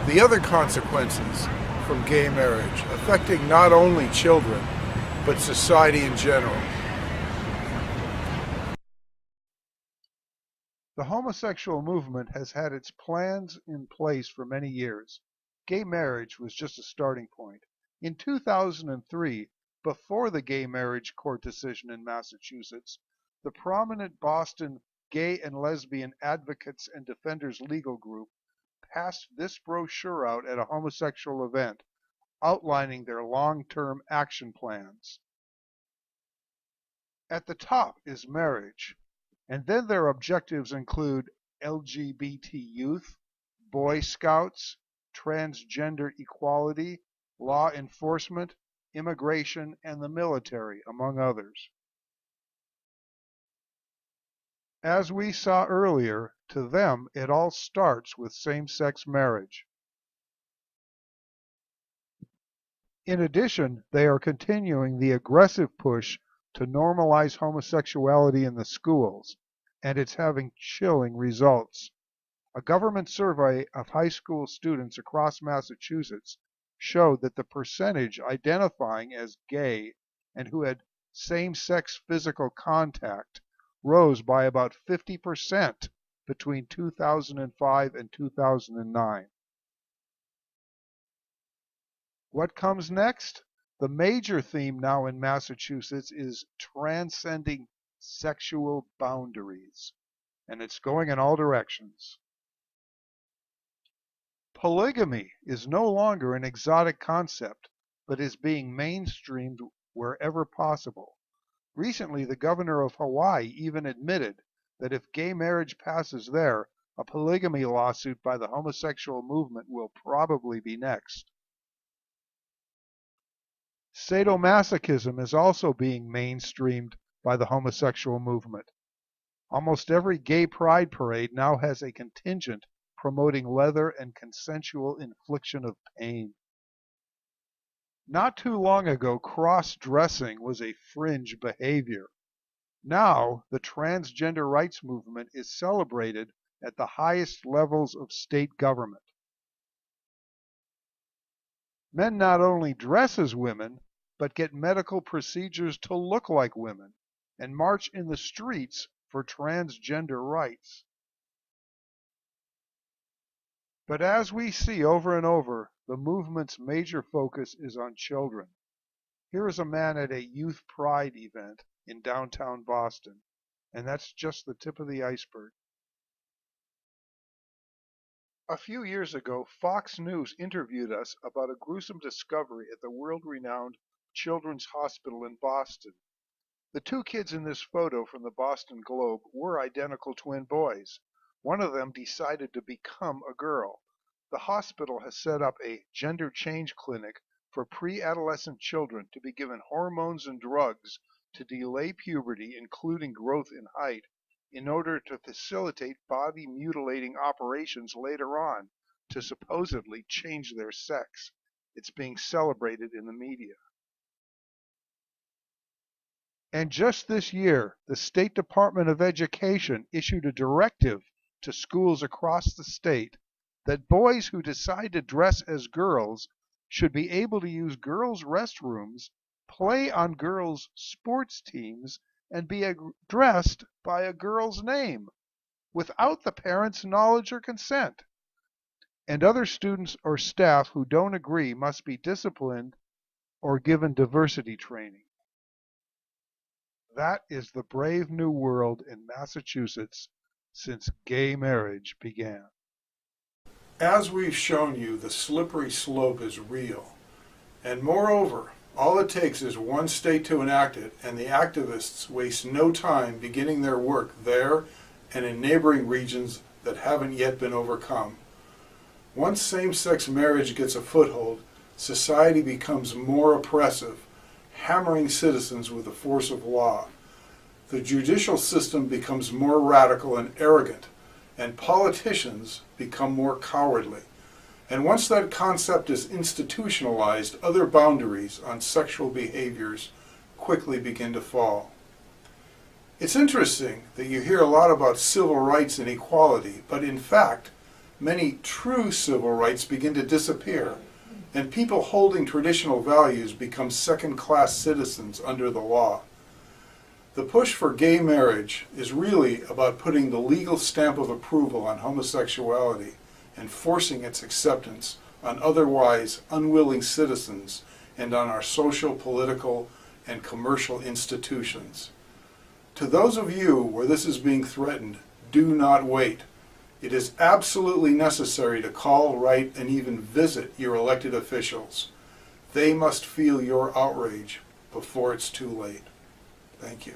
The other consequences from gay marriage affecting not only children, but society in general. The homosexual movement has had its plans in place for many years. Gay marriage was just a starting point. In 2003, before the gay marriage court decision in Massachusetts, the prominent Boston Gay and Lesbian Advocates and Defenders Legal Group passed this brochure out at a homosexual event, outlining their long-term action plans. At the top is marriage, and then their objectives include LGBT youth, Boy Scouts, transgender equality, law enforcement, immigration, and the military, among others. As we saw earlier, to them it all starts with same-sex marriage. In addition, they are continuing the aggressive push to normalize homosexuality in the schools, and it's having chilling results. A government survey of high school students across Massachusetts showed that the percentage identifying as gay and who had same-sex physical contact rose by about 50% between 2005 and 2009. What comes next? The major theme now in Massachusetts is transcending sexual boundaries, and it's going in all directions. Polygamy is no longer an exotic concept, but is being mainstreamed wherever possible. Recently, the governor of Hawaii even admitted that if gay marriage passes there, a polygamy lawsuit by the homosexual movement will probably be next. Sadomasochism is also being mainstreamed by the homosexual movement. Almost every gay pride parade now has a contingent promoting leather and consensual infliction of pain. Not too long ago, cross-dressing was a fringe behavior. Now, the transgender rights movement is celebrated at the highest levels of state government. Men not only dress as women, but get medical procedures to look like women and march in the streets for transgender rights. But as we see over and over, the movement's major focus is on children. Here is a man at a youth pride event in downtown Boston, and that's just the tip of the iceberg. A few years ago, Fox News interviewed us about a gruesome discovery at the world-renowned Children's Hospital in Boston. The two kids in this photo from the Boston Globe were identical twin boys. One of them decided to become a girl. The hospital has set up a gender change clinic for pre-adolescent children to be given hormones and drugs to delay puberty, including growth in height, in order to facilitate body-mutilating operations later on to supposedly change their sex. It's being celebrated in the media. And just this year, the State Department of Education issued a directive to schools across the state that boys who decide to dress as girls should be able to use girls' restrooms, play on girls' sports teams, and be addressed by a girl's name without the parents' knowledge or consent. And other students or staff who don't agree must be disciplined or given diversity training. That is the brave new world in Massachusetts since gay marriage began. As we've shown you, the slippery slope is real. And moreover, all it takes is one state to enact it, and the activists waste no time beginning their work there and in neighboring regions that haven't yet been overcome. Once same-sex marriage gets a foothold, society becomes more oppressive, hammering citizens with the force of law. The judicial system becomes more radical and arrogant, and politicians become more cowardly. And once that concept is institutionalized, other boundaries on sexual behaviors quickly begin to fall. It's interesting that you hear a lot about civil rights and equality, but in fact, many true civil rights begin to disappear, and people holding traditional values become second-class citizens under the law. The push for gay marriage is really about putting the legal stamp of approval on homosexuality and forcing its acceptance on otherwise unwilling citizens and on our social, political, and commercial institutions. To those of you where this is being threatened, do not wait. It is absolutely necessary to call, write, and even visit your elected officials. They must feel your outrage before it's too late. Thank you.